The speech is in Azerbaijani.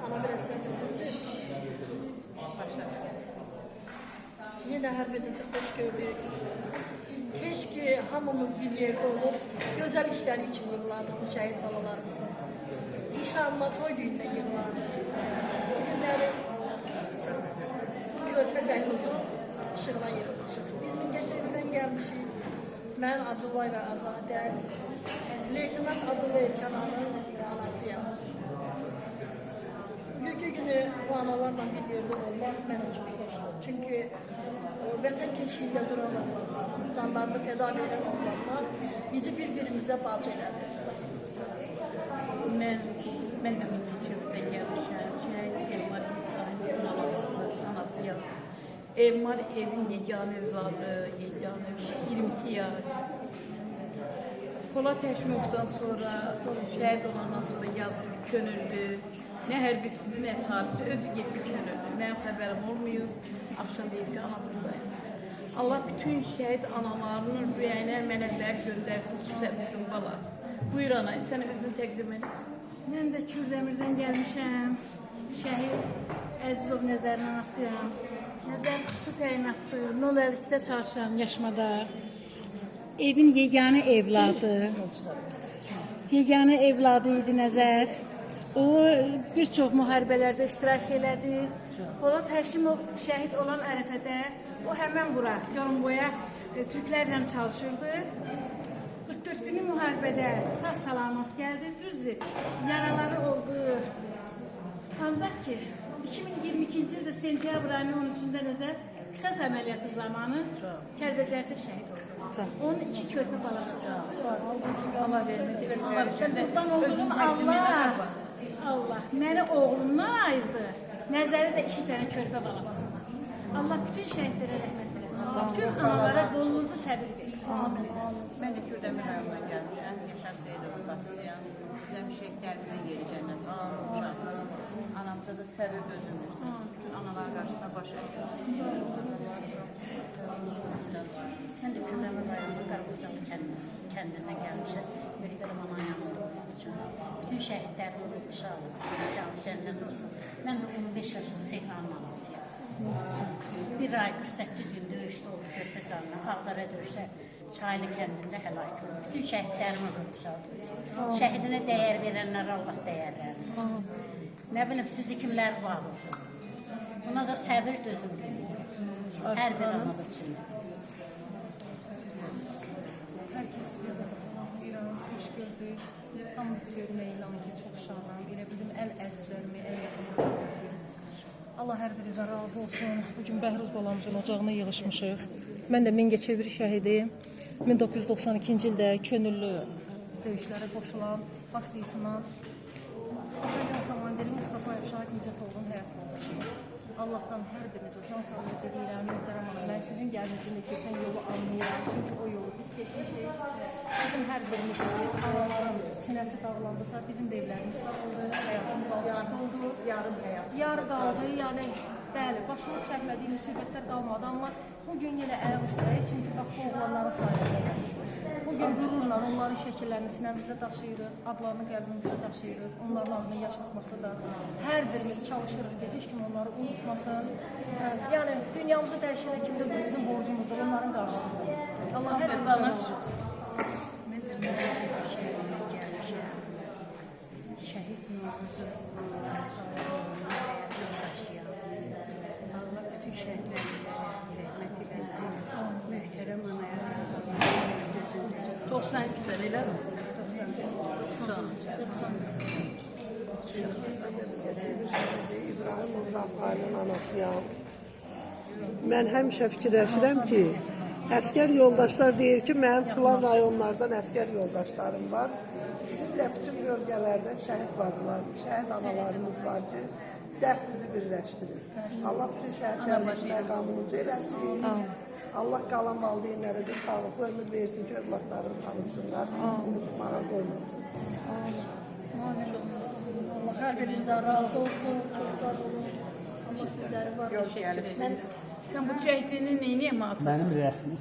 Ana biraz sessiz. Yine her birinizi hoş gördük. Keşke hamımız bir yerde olup güzel işler için yığılardık bu şehit babalarımızı. İnşallah toy düğünde yığılardık. Bugünleri Körpe Behluz'u ışığına yığılmışıq. Biz Mingəçevirdən gəlmişik. Mən Abdullah və Azadə, Leytinat Abdullah Erkananın anasıyam. Bugünkü günü bu analarla bir yerde olmak mənə çox xoşdur. Çünki vətən keşiyində duran oğlanlar, canlarını feda edən oğlanlar bizi bir-birimizə bacı elədi. Mən də Mingəçevirdən gəlmişəm. Elmarın anasıyam. Elmar evin yeganə evladı, 22 yaş. Polat Həşimovdan sonra, şəhid olandan sonra yazılı, könüllü, nə hərbisi, nə çarşı, özü gedib könüllü. Mənim xəbərim olmuyor, axşam deyib ki, ana buradayım. Allah bütün şəhid analarının rüyəyinə mələklər göndərsin, süsətsin bala. Buyur ana, sən özünü təqdim et. Mən də Kürdəmirdən gəlmişəm. Şəhid Əzizov Nəzərin anasıyam. Nəzər xüsusi təyinatdır. 052-də çalışıram Yaşmada. Evin yeganə evladı. Yeganə evladı idi Nəzər. O bir çox müharibələrdə iştirak elədi. Polat Həşimov şəhid olan ərəfədə o həmən bura, Yorumboya Türklərlə çalışırdı. 44 günlük müharibədə sağ salamat gəldi. Düzdür, yaraları oldu. Ancaq ki, 2022-ci ildə sentyabr ayının 13-də Nəzər qisas əməliyyatı zamanı Kəlbəcərdə şəhid oldu. Onun 2 körpə balası oldu. Allah vermədi. Qurban olduğum Allah məni oğlumdan ayırdı. Nəzəri də 2 dənə körpə balası. Allah bütün şəhidlərə rəhmət eləsin. Bütün analara bolluca səbir versin. Amin. Mən də Kürdəmir rayonundan gəlmişəm. Yaşar Seyidovun bacısıyam. Cəm şəhidlərimizin yeri cənnət. Anamıza da səbir özün versin. Bütün analar qarşısında baş əyilsin. Mən də Kürdəmir rayonundan Qarabağcalı kəndindən gəlmişəm. Möhtərəm anan yanında olmaq üçün. Bütün şəhidlərin ruhu şad olsun, cənnət olsun. Mən də 15 yaşlı Seyranın anasıyam. Bir ay 48 gün döyüşdə oldu Körpəcanla, Ağdara döyüşlər Çaylı kəndində həlak oldu. Bütün şəhidlərimiz ruhu şad olsun. Şəhidinə dəyər verənlər Allah dəyər versin. Nə bilim, sizi kimlər var olsun. Buna da səbir dözüm verir. Hər bir anad üçün. Herkesi bir daha salamlayırıq, xoş gördük. Hamımızı görməklə çox şadam. Elə bizim ən əzizlərimi, ən yaxınlarımı. Allah hər birinizə razı olsun. Bugün Bəhruz balamızın ocağına yığışmışıq. Mən də Mingəçevir şəhidi. 1992-ci ildə könüllü döyüşlərə qoşulan baş leytenant Azərbaycan komandiri Mustafayev Şahid Nicatovun həyat yoldaşıyım. Allah'tan her birinizə can sağlığı diləyirəm, möhtərəm hanım. Mən sizin gəlinizin keçən yolu anlayıram. Çünki o yolu biz keçmişik. Bizim hər birimizin, siz analarım sinəsi dağlandısa, bizim də evlərimiz dağıldı, həyatımız alt-üst oldu. Yarı qaldı, yəni bəli, başımız çəkmədiyi müsibətlər qalmadı, amma bugün yenə ayaq üstəyik, çünki bax, bu oğlanların sayəsində. Bugün qürurla onların şəkillərini sinəmizdə daşıyırıq, adlarını qəlbimizdə daşıyırıq, onların adını yaşatması da hər birimiz çalışırıq ki, heç kim onları unutmasın. Yəni, dünyamızı dəyişənə kimdə bu bizim borcumuzdur, onların qarşısında. Allah hər birimizə razı olsun. Mən də Mingəçevir şəhidinə gəlmişəm. Şəhid Novruzun yoldaşıyam. Allah bütün şəhidlərimizə rəhmət eləsin. Möhtərəm anaya 92 sənə elə mi? 90. İbrahim Urdafanın anasıyam. Mən həmişə fikirləşirəm ki, əskər yoldaşlar deyir ki, mənim filan rayonlardan əskər yoldaşlarım var. Bizim də bütün bölgələrdə şəhid bacılarımız, şəhid analarımız var ki, dərd bizi birləşdirir. Allah bütün şəhidlərimizə qamunucu eləsin. Allah qalan valideynlərə də sağlıqlı ömür versin ki, övladlarını tanısınlar, unutmağa qoymasın. Allah hər birinizə razı olsun, çox sağ olun. Allah sizləri var. Sən bu şəhidliğini neyini emaat? Benim resmi